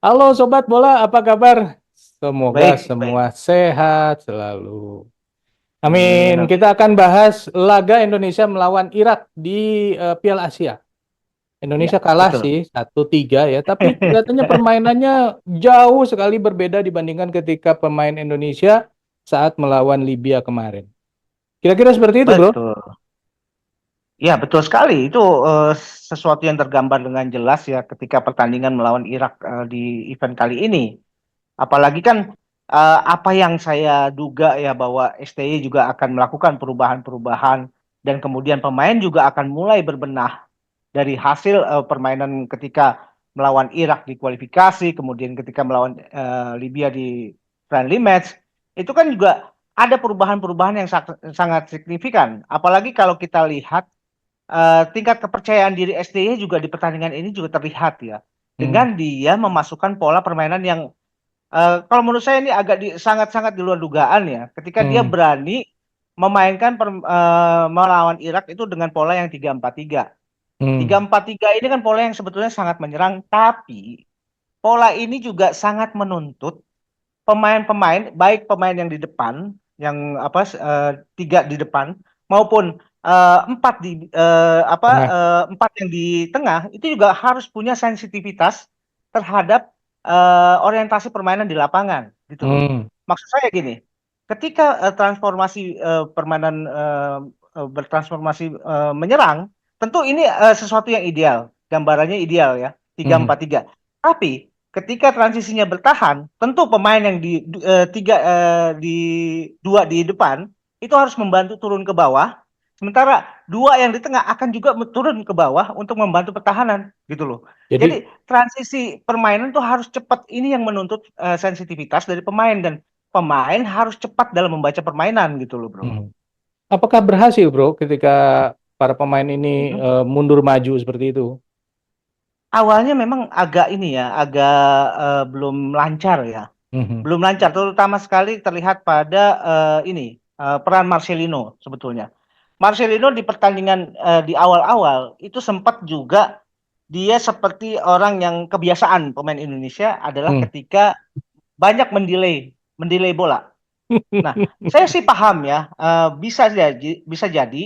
Halo Sobat Bola, apa kabar? Semoga Baik, semua baik. sehat selalu. Amin, Amin. amin. Kita akan bahas laga Indonesia melawan Irak di Piala Asia. Ya, Indonesia kalah betul. sih 1-3 ya, tapi kelihatannya permainannya jauh sekali berbeda dibandingkan ketika pemain Indonesia saat melawan Libya kemarin. Kira-kira seperti itu, Bro? Betul. Ya, betul sekali. Itu sesuatu yang tergambar dengan jelas ya ketika pertandingan melawan Irak di event kali ini. Apalagi kan apa yang saya duga ya bahwa STY juga akan melakukan perubahan-perubahan dan kemudian pemain juga akan mulai berbenah dari hasil permainan ketika melawan Irak di kualifikasi, kemudian ketika melawan Libya di friendly match, itu kan juga ada perubahan-perubahan yang sangat signifikan. Apalagi kalau kita lihat tingkat kepercayaan diri STY juga di pertandingan ini juga terlihat ya, Hmm. dengan dia memasukkan pola permainan yang kalau menurut saya ini agak sangat-sangat di luar dugaan ya, ketika dia Hmm. berani memainkan melawan Irak itu dengan pola yang 3-4-3. Tiga Hmm. empat tiga ini kan pola yang sebetulnya sangat menyerang, tapi pola ini juga sangat menuntut pemain-pemain, baik pemain yang di depan, yang tiga di depan, maupun Tengah. empat yang di tengah, itu juga harus punya sensitivitas terhadap orientasi permainan di lapangan, gitu loh. Hmm. Maksud saya gini, ketika transformasi permainan bertransformasi menyerang, tentu ini sesuatu yang ideal, gambarannya ideal ya, tiga Hmm. empat tiga. Tapi ketika transisinya bertahan, tentu pemain yang di dua di depan itu harus membantu turun ke bawah, sementara dua yang di tengah akan juga turun ke bawah untuk membantu pertahanan, gitu loh. Jadi, Jadi transisi permainan itu harus cepat. Ini yang menuntut sensitivitas dari pemain, dan pemain harus cepat dalam membaca permainan, gitu loh, bro. hmm. Apakah berhasil, Bro, ketika para pemain ini Mhm. mundur maju seperti itu? Awalnya memang agak ini ya, agak belum lancar ya. Mhm. Belum lancar, terutama sekali terlihat pada peran Marcelino sebetulnya. Marcelino di pertandingan di awal-awal itu sempat juga dia seperti orang yang kebiasaan pemain Indonesia adalah Hmm. ketika banyak mendelay bola. Nah, saya sih paham ya, bisa jadi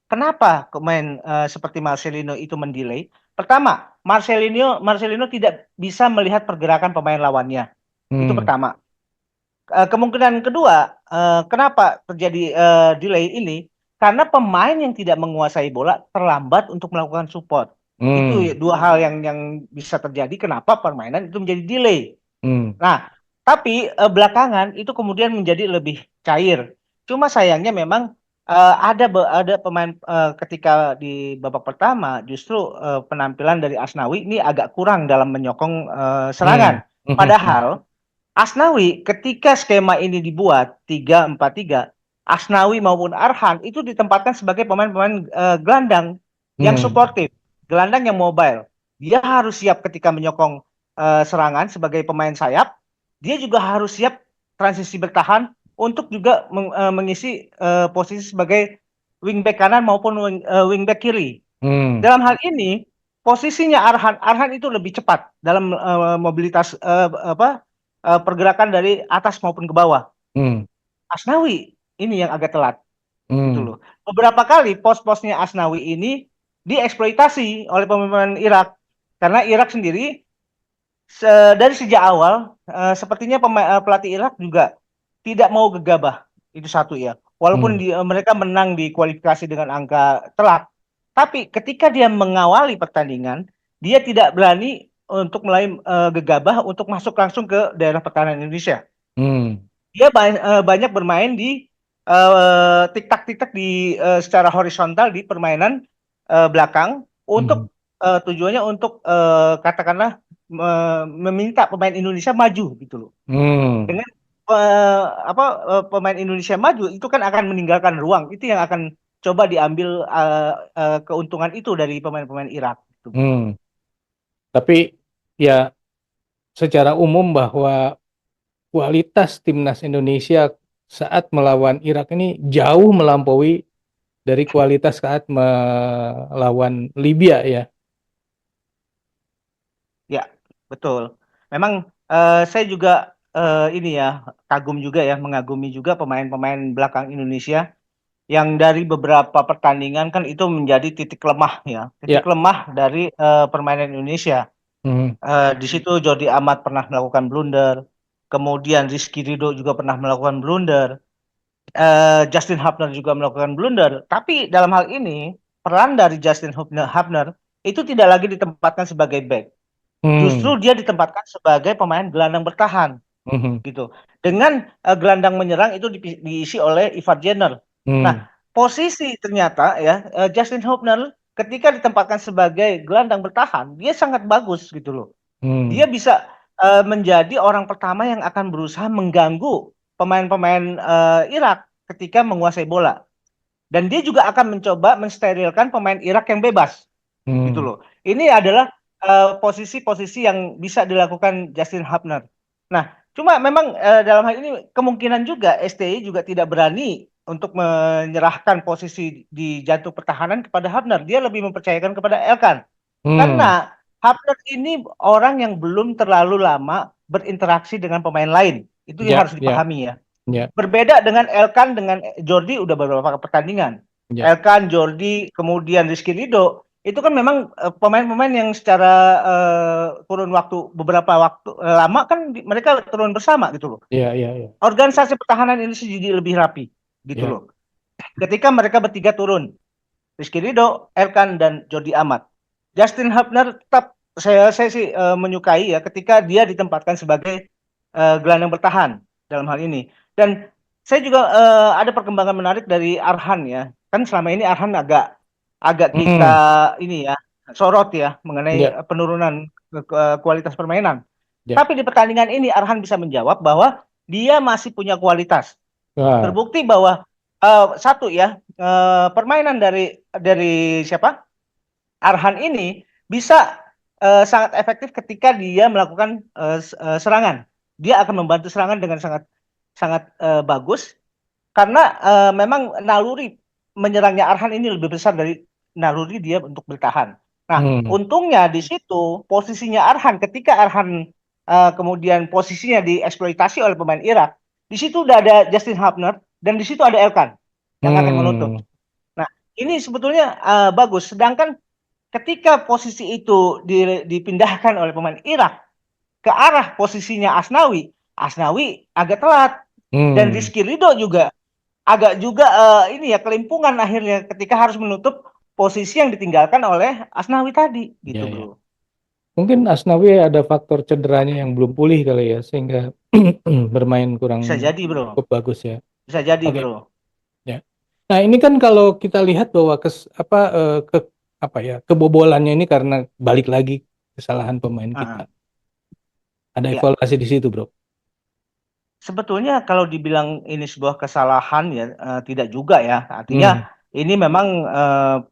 kenapa pemain seperti Marcelino itu mendelay. Pertama, Marcelino tidak bisa melihat pergerakan pemain lawannya. Itu Hmm. pertama. Kemungkinan kedua, kenapa terjadi delay ini? Karena pemain yang tidak menguasai bola terlambat untuk melakukan support. Itu Hmm. ya, dua hal yang bisa terjadi kenapa permainan itu menjadi delay. Hmm. Nah, tapi belakangan itu kemudian menjadi lebih cair. Cuma sayangnya memang ada pemain ketika di babak pertama justru penampilan dari Asnawi ini agak kurang dalam menyokong Hmm. serangan. Mhm. Mhm. Padahal Asnawi ketika skema ini dibuat 3-4-3, Asnawi maupun Arhan itu ditempatkan sebagai pemain-pemain gelandang yang Hmm. suportif, gelandang yang mobile. Dia harus siap ketika menyokong serangan sebagai pemain sayap. Dia juga harus siap transisi bertahan untuk juga mengisi posisi sebagai wingback kanan maupun wingback kiri. Hmm. Dalam hal ini posisinya Arhan itu lebih cepat dalam mobilitas pergerakan dari atas maupun ke bawah. Hmm. Asnawi ini yang agak telat, gitu Hmm. loh. Beberapa kali pos-posnya Asnawi ini dieksploitasi oleh pemain Irak, karena Irak sendiri dari sejak awal sepertinya pelatih Irak juga tidak mau gegabah. Itu satu ya. Walaupun Hmm. mereka menang di kualifikasi dengan angka telak, tapi ketika dia mengawali pertandingan, dia tidak berani untuk mulai gegabah untuk masuk langsung ke daerah pertahanan Indonesia. Hmm. Dia banyak bermain di tiktak-tiktak di secara horizontal di permainan belakang Hmm. untuk tujuannya untuk katakanlah meminta pemain Indonesia maju, gitu loh. Hmm. Dengan pemain Indonesia maju itu kan akan meninggalkan ruang, itu yang akan coba diambil keuntungan itu dari pemain-pemain Irak, gitu, bro. Hmm. Tapi ya secara umum bahwa kualitas timnas Indonesia saat melawan Irak ini jauh melampaui dari kualitas saat melawan Libya ya. Ya, betul. memang saya juga ini ya kagum juga ya, mengagumi juga pemain-pemain belakang Indonesia yang dari beberapa pertandingan kan itu menjadi titik lemah ya, titik Ya. lemah dari permainan Indonesia. Hmm. Di situ Jordi Amat pernah melakukan blunder, kemudian Rizky Ridho juga pernah melakukan blunder, Justin Hubner juga melakukan blunder. Tapi dalam hal ini peran dari Justin Hubner itu tidak lagi ditempatkan sebagai back, Hmm. justru dia ditempatkan sebagai pemain gelandang bertahan Hmm. gitu. Dengan gelandang menyerang itu diisi oleh Ivar Jenner. Nah, Hmm. posisi ternyata ya Justin Hubner ketika ditempatkan sebagai gelandang bertahan, dia sangat bagus gitu loh. Dia Hmm. bisa menjadi orang pertama yang akan berusaha mengganggu pemain-pemain Irak ketika menguasai bola. Dan dia juga akan mencoba mensterilkan pemain Irak yang bebas gitu Hmm. loh. Ini adalah posisi-posisi yang bisa dilakukan Justin Hubner. Nah, cuma memang dalam hal ini kemungkinan juga STI juga tidak berani untuk menyerahkan posisi di jantung pertahanan kepada Hubner. Dia lebih mempercayakan kepada Elkan. Hmm. Karena Hubner ini orang yang belum terlalu lama berinteraksi dengan pemain lain. Itu yang Ya, harus ya, dipahami ya. ya, Berbeda dengan Elkan dengan Jordi udah beberapa pertandingan. ya. Elkan, Jordi, kemudian Rizky Ridho itu kan memang pemain-pemain yang secara kurun waktu beberapa waktu lama kan mereka turun bersama gitu loh. Ya, ya, ya. Organisasi pertahanan ini jadi lebih rapi gitu Ya. loh. Ketika mereka bertiga turun, Rizky Ridho, Elkan dan Jordi Amat. Justin Hubner tetap saya sih menyukai ya ketika dia ditempatkan sebagai gelandang bertahan dalam hal ini. Dan saya juga ada perkembangan menarik dari Arhan ya. Kan selama ini Arhan agak agak kita Hmm. ini ya sorot ya mengenai Ya, penurunan kualitas permainan. ya. Tapi di pertandingan ini Arhan bisa menjawab bahwa dia masih punya kualitas. Wah. Terbukti bahwa satu ya permainan dari siapa Arhan ini bisa sangat efektif ketika dia melakukan serangan. Dia akan membantu serangan dengan sangat sangat bagus karena memang naluri menyerangnya Arhan ini lebih besar dari naluri dia untuk bertahan. Nah, Hmm. untungnya di situ posisinya Arhan ketika Arhan kemudian posisinya dieksploitasi oleh pemain Irak, di situ udah ada Justin Hubner dan di situ ada Elkan yang akan menutup. Hmm. Nah, ini sebetulnya bagus. Sedangkan ketika posisi itu dipindahkan oleh pemain Irak ke arah posisinya Asnawi, Asnawi agak telat dan Hmm. Rizky Ridho juga agak juga ini ya kelimpungan akhirnya ketika harus menutup posisi yang ditinggalkan oleh Asnawi tadi Ya, gitu ya. bro. Mungkin Asnawi ada faktor cederanya yang belum pulih kali ya, sehingga bermain kurang Bisa jadi bro, cukup bagus ya. bisa jadi Oke, bro. ya. Nah, ini kan kalau kita lihat bahwa apa ya, kebobolannya ini karena balik lagi kesalahan pemain kita. Uh, Ada ya evaluasi di situ, Bro. sebetulnya kalau dibilang ini sebuah kesalahan ya tidak juga ya. Hmm. Artinya ini memang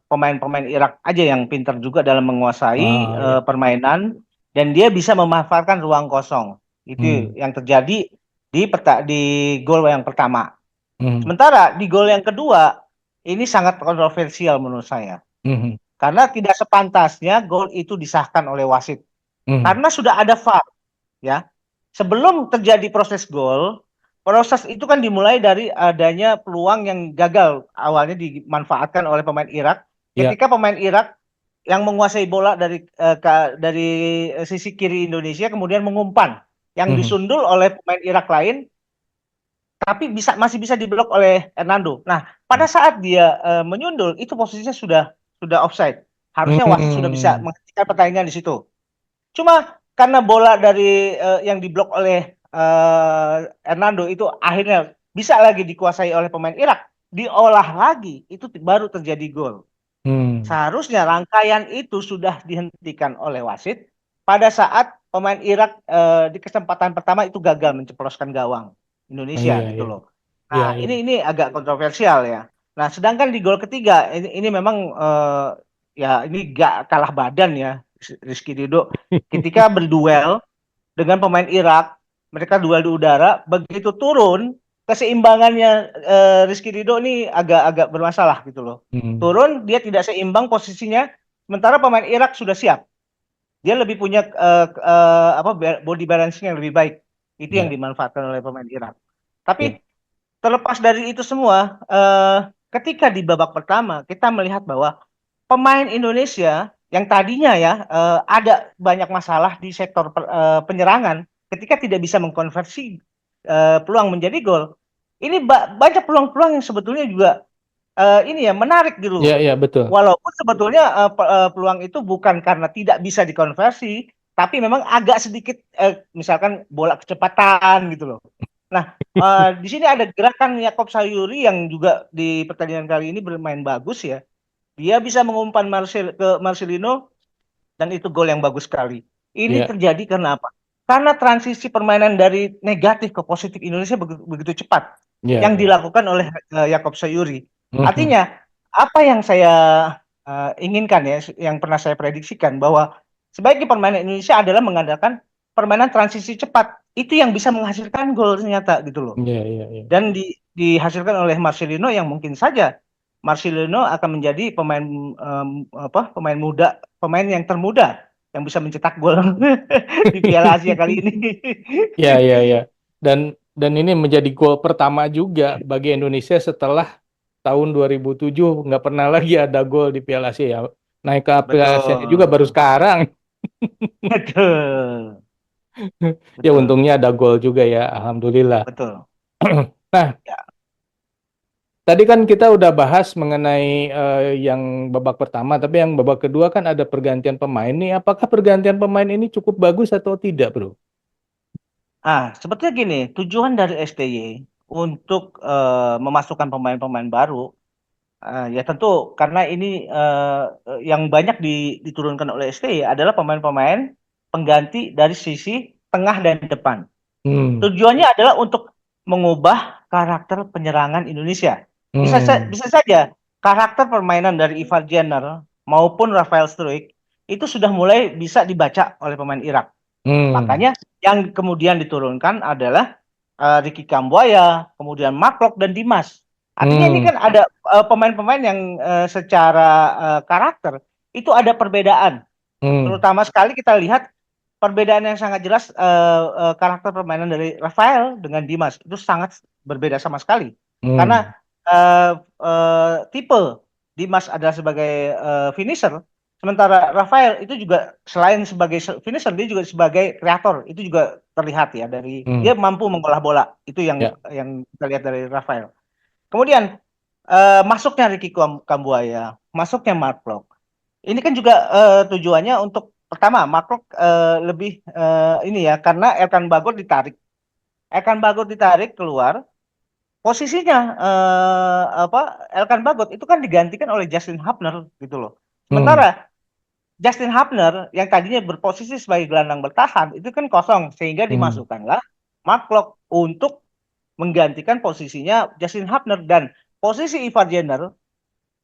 pemain-pemain Irak aja yang pintar juga dalam menguasai Ah, ya. permainan dan dia bisa memanfaatkan ruang kosong. Itu Hmm. yang terjadi di gol yang pertama. Hmm. Sementara di gol yang kedua ini sangat kontroversial menurut saya. Hmm. Karena tidak sepantasnya gol itu disahkan oleh wasit. Hmm. Karena sudah ada VAR ya. Sebelum terjadi proses gol, proses itu kan dimulai dari adanya peluang yang gagal awalnya dimanfaatkan oleh pemain Irak. Ya. Ketika pemain Irak yang menguasai bola dari sisi kiri Indonesia kemudian mengumpan yang Hmm. disundul oleh pemain Irak lain tapi masih bisa diblok oleh Hernando. Nah, pada saat dia menyundul itu posisinya sudah offside. Harusnya wasit sudah bisa Hmm. menghentikan pertandingan di situ. Cuma karena bola dari yang diblok oleh Hernando itu akhirnya bisa lagi dikuasai oleh pemain Irak, diolah lagi, itu baru terjadi gol. Hmm. Seharusnya rangkaian itu sudah dihentikan oleh wasit pada saat pemain Irak di kesempatan pertama itu gagal menceploskan gawang Oh, Indonesia iya, gitu iya. loh. Iya, Nah, iya. ini agak kontroversial ya. Nah, sedangkan di gol ketiga ini memang ya ini gak kalah badan ya Rizky Ridho ketika berduel dengan pemain Irak, mereka duel di udara, begitu turun keseimbangannya Rizky Ridho ini agak-agak bermasalah gitu loh. Hmm. Turun dia tidak seimbang posisinya, sementara pemain Irak sudah siap dia lebih punya body balancing yang lebih baik. Itu yang Ya, dimanfaatkan oleh pemain Irak. ya, Tapi terlepas dari itu semua, ketika di babak pertama kita melihat bahwa pemain Indonesia yang tadinya ya ada banyak masalah di sektor penyerangan, ketika tidak bisa mengkonversi peluang menjadi gol, ini banyak peluang-peluang yang sebetulnya juga ini ya menarik gitu. ya, ya, betul. Walaupun sebetulnya peluang itu bukan karena tidak bisa dikonversi, tapi memang agak sedikit misalkan bola kecepatan gitu loh. Nah, di sini ada gerakan Yakob Sayuri yang juga di pertandingan kali ini bermain bagus ya. Dia bisa mengumpan ke Marcelino dan itu gol yang bagus sekali. Ini Ya, terjadi karena apa? Karena transisi permainan dari negatif ke positif Indonesia begitu cepat ya, yang ya. dilakukan oleh Yakob Sayuri. Mhm. Artinya, apa yang saya inginkan ya, yang pernah saya prediksikan bahwa sebaiknya permainan Indonesia adalah mengandalkan permainan transisi cepat. Itu yang bisa menghasilkan gol ternyata gitu loh. Ya, ya, ya. Dan dihasilkan oleh Marcelino yang mungkin saja Marcelino akan menjadi pemain muda, pemain yang termuda yang bisa mencetak gol di Piala Asia kali ini. Ya, ya, ya. Dan ini menjadi gol pertama juga bagi Indonesia setelah tahun 2007 nggak pernah lagi ada gol di Piala Asia ya. Naik ke Piala Asia juga baru Betul, sekarang. betul, Ya betul, untungnya ada gol juga ya, alhamdulillah. betul. Nah, Ya, tadi kan kita udah bahas mengenai yang babak pertama, tapi yang babak kedua kan ada pergantian pemain nih. Apakah pergantian pemain ini cukup bagus atau tidak, bro? sebetulnya gini, tujuan dari STY untuk memasukkan pemain-pemain baru. Ya tentu karena ini yang banyak diturunkan oleh STY adalah pemain-pemain pengganti dari sisi tengah dan depan. Hmm, Tujuannya adalah untuk mengubah karakter penyerangan Indonesia. hmm, Bisa saja karakter permainan dari Ivar Jenner maupun Rafael Struijk itu sudah mulai bisa dibaca oleh pemain Irak. hmm, Makanya yang kemudian diturunkan adalah Ricky Kambuaya, kemudian Mark dan Dimas. Artinya ini hmm, kan ada pemain-pemain yang secara karakter itu ada perbedaan. hmm, Terutama sekali kita lihat perbedaan yang sangat jelas karakter permainan dari Rafael dengan Dimas itu sangat berbeda sama sekali. Karena hmm, tipe Dimas adalah sebagai finisher, sementara Rafael itu juga selain sebagai finisher dia juga sebagai kreator. Itu juga terlihat ya dari dia hmm. mampu mengolah bola. Itu Ya, yang kita lihat dari Rafael. Kemudian masuknya Ricky Kambuaya, masuknya Mark Klok. Ini kan juga tujuannya untuk pertama Mark lebih ini ya karena Elkan Bagot ditarik. Elkan Bagot ditarik keluar, posisinya Elkan Bagot itu kan digantikan oleh Justin Hubner gitu loh. hmm, Sementara Justin Hubner yang tadinya berposisi sebagai gelandang bertahan itu kan kosong sehingga hmm, dimasukkanlah Mark Klok untuk menggantikan posisinya Justin Hubner dan posisi Ivar Jenner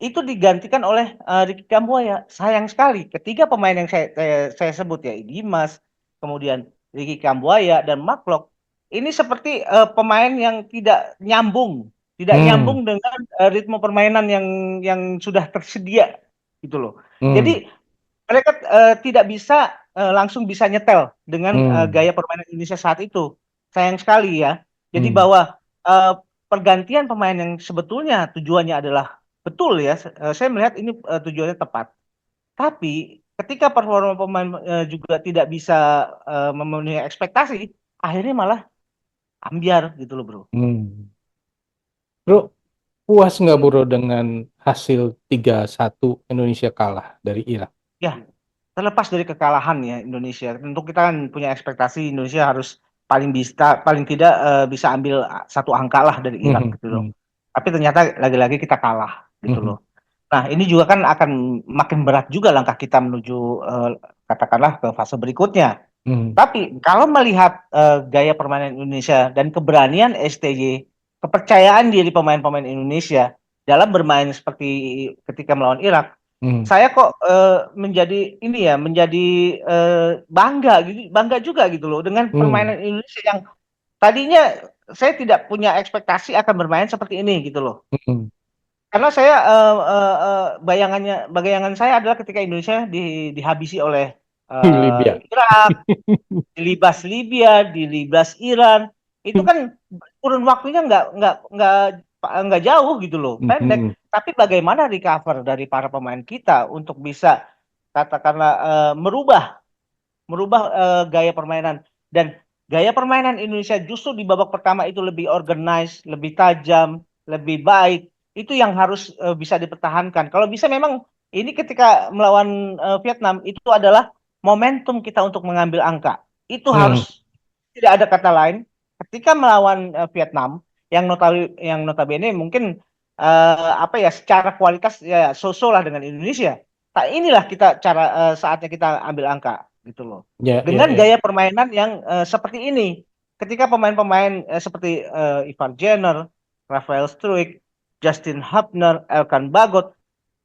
itu digantikan oleh Ricky Kambuaya. Sayang sekali, ketiga pemain yang saya sebut ya, Dimas, kemudian Ricky Kambuaya dan Mark ini seperti pemain yang tidak hmm, nyambung dengan ritme permainan yang sudah tersedia gitu loh. hmm, Jadi mereka tidak bisa langsung bisa nyetel dengan hmm, gaya permainan Indonesia saat itu. Sayang sekali ya. Jadi hmm, bahwa pergantian pemain yang sebetulnya tujuannya adalah betul ya, saya melihat ini tujuannya tepat. Tapi ketika performa pemain juga tidak bisa memenuhi ekspektasi, akhirnya malah ambiar gitu loh, Bro. hmm. Bro, puas nggak bro dengan hasil 3-1 Indonesia kalah dari Irak? Ya, terlepas dari kekalahan ya Indonesia, tentu kita kan punya ekspektasi Indonesia harus paling tidak bisa ambil satu angka lah dari Irak Mhm, gitu loh. mhm, Tapi ternyata lagi-lagi kita kalah gitu mhm, loh. Nah, ini juga kan akan makin berat juga langkah kita menuju katakanlah ke fase berikutnya. mhm, Tapi kalau melihat gaya permainan Indonesia dan keberanian STY, kepercayaan diri pemain-pemain Indonesia dalam bermain seperti ketika melawan Irak, mhm, saya kok menjadi ini ya, menjadi bangga gitu, bangga juga gitu loh dengan mhm, permainan Indonesia yang tadinya saya tidak punya ekspektasi akan bermain seperti ini gitu loh. mhm, Karena saya bayangan saya adalah ketika Indonesia dihabisi oleh Libya. Irak, dilibas Libya, dilibas Iran, itu kan kurun waktunya nggak jauh gitu loh, pendek. Mhm. Tapi bagaimana recover dari para pemain kita untuk bisa katakanlah merubah gaya permainan, dan gaya permainan Indonesia justru di babak pertama itu lebih organized, lebih tajam, lebih baik. Itu yang harus bisa dipertahankan. Kalau bisa memang ini ketika melawan Vietnam itu adalah momentum kita untuk mengambil angka. Itu Mhm. harus, tidak ada kata lain. Ketika melawan Vietnam yang notabene mungkin apa ya, secara kualitas ya so-so lah dengan Indonesia. Nah, inilah kita cara saatnya kita ambil angka gitu loh. Ya, ya, Dengan ya. gaya permainan yang seperti ini. Ketika pemain-pemain seperti Ivar Jenner, Rafael Struijk, Justin Hubner, Elkan Bagot,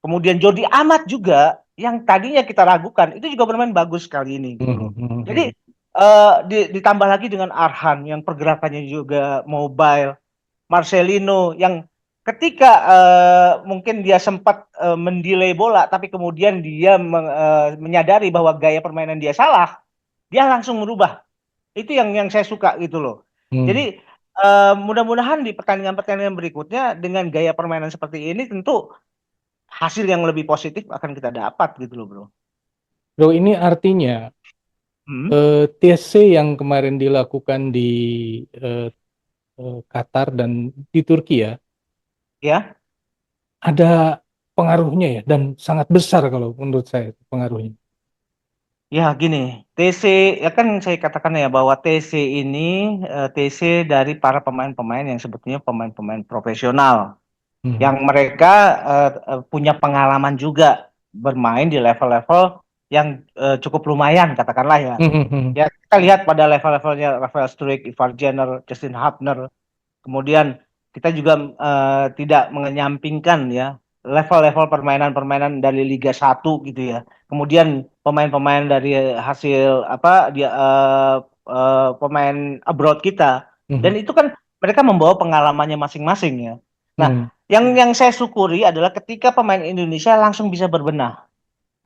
kemudian Jody Amat juga yang tadinya kita ragukan, itu juga bermain bagus kali ini gitu loh. Mhm, Jadi mhm, ditambah lagi dengan Arhan yang pergerakannya juga mobile, Marcelino yang ketika mungkin dia sempat mendelay bola, tapi kemudian dia menyadari bahwa gaya permainan dia salah, dia langsung merubah. Itu yang saya suka gitu loh. mhm. Jadi mudah-mudahan di pertandingan-pertandingan berikutnya dengan gaya permainan seperti ini tentu hasil yang lebih positif akan kita dapat gitu loh bro. Bro, ini artinya Hmm, TC yang kemarin dilakukan di eh, Qatar dan di Turki ya, ya. ada pengaruhnya ya, dan sangat besar kalau menurut saya pengaruhnya. Ya gini, TC ya kan saya katakan ya bahwa TC ini TC dari para pemain-pemain yang sebetulnya pemain-pemain profesional yang Mhm. mereka punya pengalaman juga bermain di level-level yang cukup lumayan katakanlah ya. Mhm, mhm, Ya kita lihat pada level-levelnya Rafael Struijk, Ivar Jenner, Justin Hubner. Kemudian kita juga tidak mengenyampingkan ya level-level permainan-permainan dari Liga 1 gitu ya. Kemudian pemain-pemain dari hasil apa dia pemain abroad kita. Dan mhm, itu kan mereka membawa pengalamannya masing-masing ya. Nah, mhm. yang saya syukuri adalah ketika pemain Indonesia langsung bisa berbenah.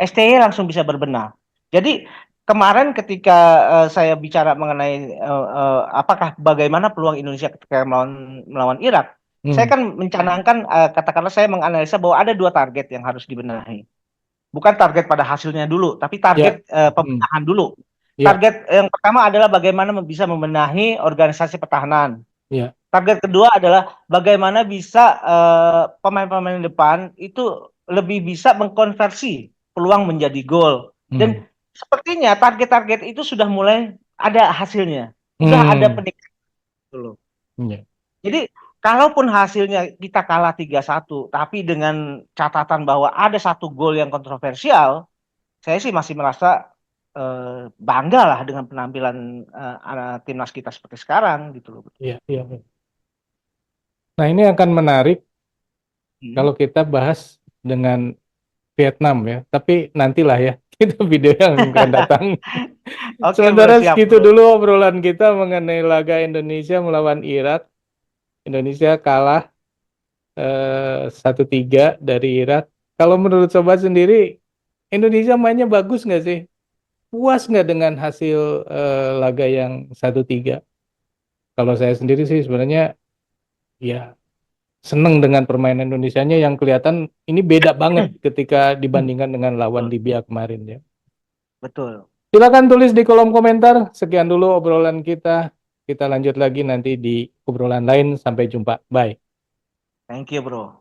STY langsung bisa berbenah. Jadi kemarin ketika saya bicara mengenai apakah bagaimana peluang Indonesia ketika melawan Irak, saya Mhm. kan mencanangkan katakanlah saya menganalisa bahwa ada dua target yang harus dibenahi. Bukan target pada hasilnya dulu, tapi Ya, target mhm. pembenahan dulu. Ya, Target yang pertama adalah bagaimana bisa membenahi organisasi pertahanan. ya, Target kedua adalah bagaimana bisa pemain-pemain depan itu lebih bisa mengkonversi peluang menjadi gol. Dan mhm. sepertinya target-target itu sudah mulai ada hasilnya. Sudah ada Mhm. peningkatan loh. Ya. Jadi kalaupun hasilnya kita kalah 3-1, tapi dengan catatan bahwa ada satu gol yang kontroversial, saya sih masih merasa bangga lah dengan penampilan timnas kita seperti sekarang gitu loh. Iya, iya. Nah, ini akan menarik Hmm. kalau kita bahas dengan Vietnam ya. Tapi nantilah ya, kita video yang akan datang. Oke bro, Sementara siap segitu bro. dulu obrolan kita mengenai laga Indonesia melawan Irak. Indonesia kalah 1-3 dari Irak. Kalau menurut sobat sendiri, Indonesia mainnya bagus nggak sih? Puas nggak dengan hasil laga yang 1-3? Kalau saya sendiri sih sebenarnya ya seneng dengan permainan Indonesianya yang kelihatan ini beda banget ketika dibandingkan dengan lawan Betul, Libya kemarin ya. betul. Silakan tulis di kolom komentar. Sekian dulu obrolan kita. Kita lanjut lagi nanti di obrolan lain. Sampai jumpa. Bye. Thank you bro.